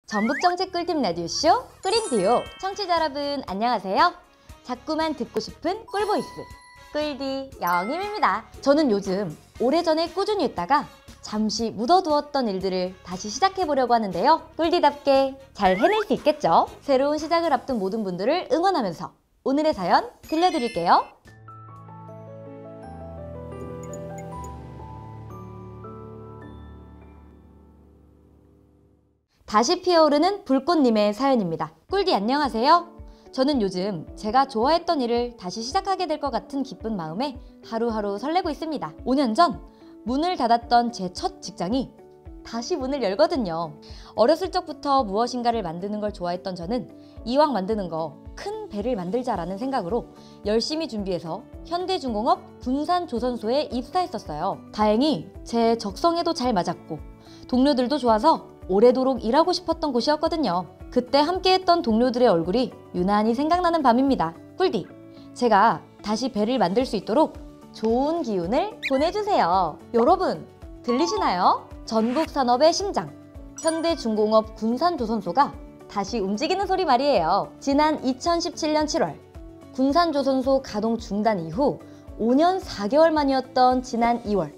전북정책 꿀팁 라디오쇼 꿀인디오 청취자 여러분 안녕하세요. 자꾸만 듣고 싶은 꿀보이스 꿀디 영임입니다. 저는 요즘 오래전에 꾸준히 했다가 잠시 묻어두었던 일들을 다시 시작해보려고 하는데요. 꿀디답게 잘 해낼 수 있겠죠? 새로운 시작을 앞둔 모든 분들을 응원하면서 오늘의 사연 들려드릴게요. 다시 피어오르는 불꽃님의 사연입니다. 꿀디 안녕하세요. 저는 요즘 제가 좋아했던 일을 다시 시작하게 될 것 같은 기쁜 마음에 하루하루 설레고 있습니다. 5년 전 문을 닫았던 제 첫 직장이 다시 문을 열거든요. 어렸을 적부터 무엇인가를 만드는 걸 좋아했던 저는 이왕 만드는 거 큰 배를 만들자라는 생각으로 열심히 준비해서 현대중공업 군산조선소에 입사했었어요. 다행히 제 적성에도 잘 맞았고 동료들도 좋아서 오래도록 일하고 싶었던 곳이었거든요. 그때 함께했던 동료들의 얼굴이 유난히 생각나는 밤입니다. 꿀디, 제가 다시 배를 만들 수 있도록 좋은 기운을 보내주세요. 여러분, 들리시나요? 전북산업의 심장, 현대중공업 군산조선소가 다시 움직이는 소리 말이에요. 지난 2017년 7월 군산조선소 가동 중단 이후 5년 4개월 만이었던 지난 2월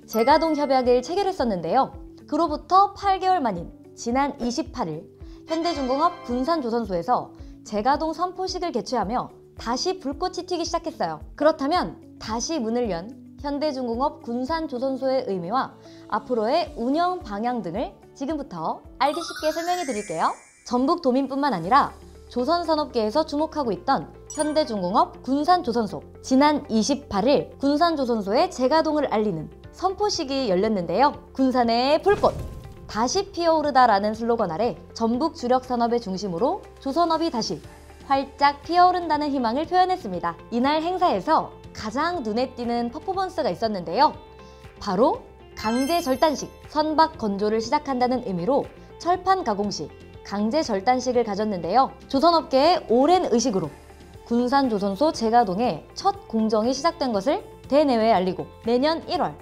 재가동 협약을 체결했었는데요. 그로부터 8개월 만인 지난 28일 현대중공업 군산조선소에서 재가동 선포식을 개최하며 다시 불꽃이 튀기 시작했어요. 그렇다면 다시 문을 연 현대중공업 군산조선소의 의미와 앞으로의 운영 방향 등을 지금부터 알기 쉽게 설명해 드릴게요. 전북도민뿐만 아니라 조선산업계에서 주목하고 있던 현대중공업 군산조선소, 지난 28일 군산조선소의 재가동을 알리는 선포식이 열렸는데요. 군산의 불꽃, 다시 피어오르다라는 슬로건 아래 전북 주력 산업의 중심으로 조선업이 다시 활짝 피어오른다는 희망을 표현했습니다. 이날 행사에서 가장 눈에 띄는 퍼포먼스가 있었는데요. 바로 강제 절단식, 선박 건조를 시작한다는 의미로 철판 가공 시 강제 절단식을 가졌는데요. 조선업계의 오랜 의식으로 군산조선소 재가동의 첫 공정이 시작된 것을 대내외에 알리고 내년 1월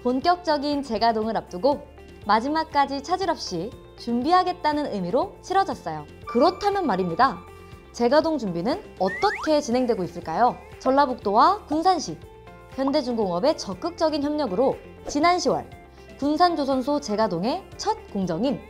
본격적인 재가동을 앞두고 마지막까지 차질 없이 준비하겠다는 의미로 치러졌어요. 그렇다면 말입니다. 재가동 준비는 어떻게 진행되고 있을까요? 전라북도와 군산시, 현대중공업의 적극적인 협력으로 지난 10월 군산조선소 재가동의 첫 공정인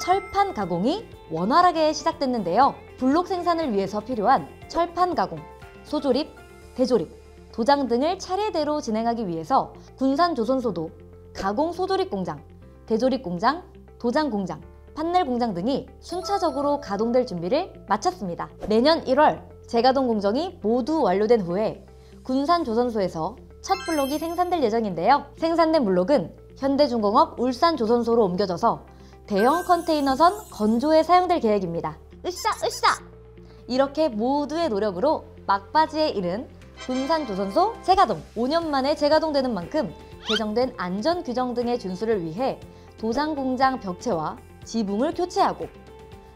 철판 가공이 원활하게 시작됐는데요. 블록 생산을 위해서 필요한 철판 가공, 소조립, 대조립, 도장 등을 차례대로 진행하기 위해서 군산조선소도 가공 소조립 공장, 대조립 공장, 도장 공장, 판넬 공장 등이 순차적으로 가동될 준비를 마쳤습니다. 내년 1월 재가동 공정이 모두 완료된 후에 군산조선소에서 첫 블록이 생산될 예정인데요. 생산된 블록은 현대중공업 울산조선소로 옮겨져서 대형 컨테이너선 건조에 사용될 계획입니다. 으쌰! 이렇게 모두의 노력으로 막바지에 이른 군산조선소 재가동! 5년 만에 재가동되는 만큼 개정된 안전규정 등의 준수를 위해 도장공장 벽체와 지붕을 교체하고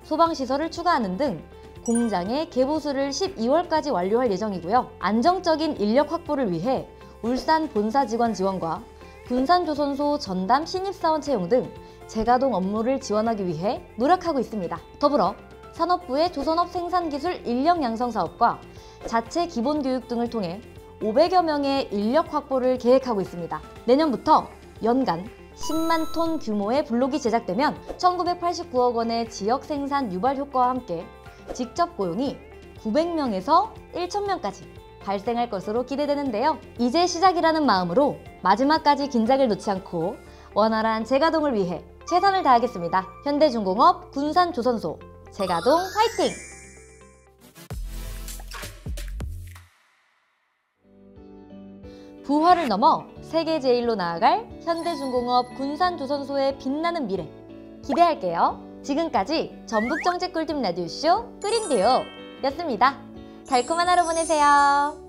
소방시설을 추가하는 등 공장의 개보수를 12월까지 완료할 예정이고요. 안정적인 인력 확보를 위해 울산 본사 직원 지원과 군산조선소 전담 신입사원 채용 등 재가동 업무를 지원하기 위해 노력하고 있습니다. 더불어 산업부의 조선업 생산기술 인력 양성 사업과 자체 기본교육 등을 통해 500여 명의 인력 확보를 계획하고 있습니다. 내년부터 연간 10만 톤 규모의 블록이 제작되면 1989억 원의 지역 생산 유발 효과와 함께 직접 고용이 900명에서 1000명까지 발생할 것으로 기대되는데요. 이제 시작이라는 마음으로 마지막까지 긴장을 놓지 않고 원활한 재가동을 위해 최선을 다하겠습니다. 현대중공업 군산조선소 재가동 화이팅! 부활을 넘어 세계 제일로 나아갈 현대중공업 군산조선소의 빛나는 미래 기대할게요. 지금까지 전북정책 꿀팁 라디오쇼 꿀인디오 였습니다. 달콤한 하루 보내세요.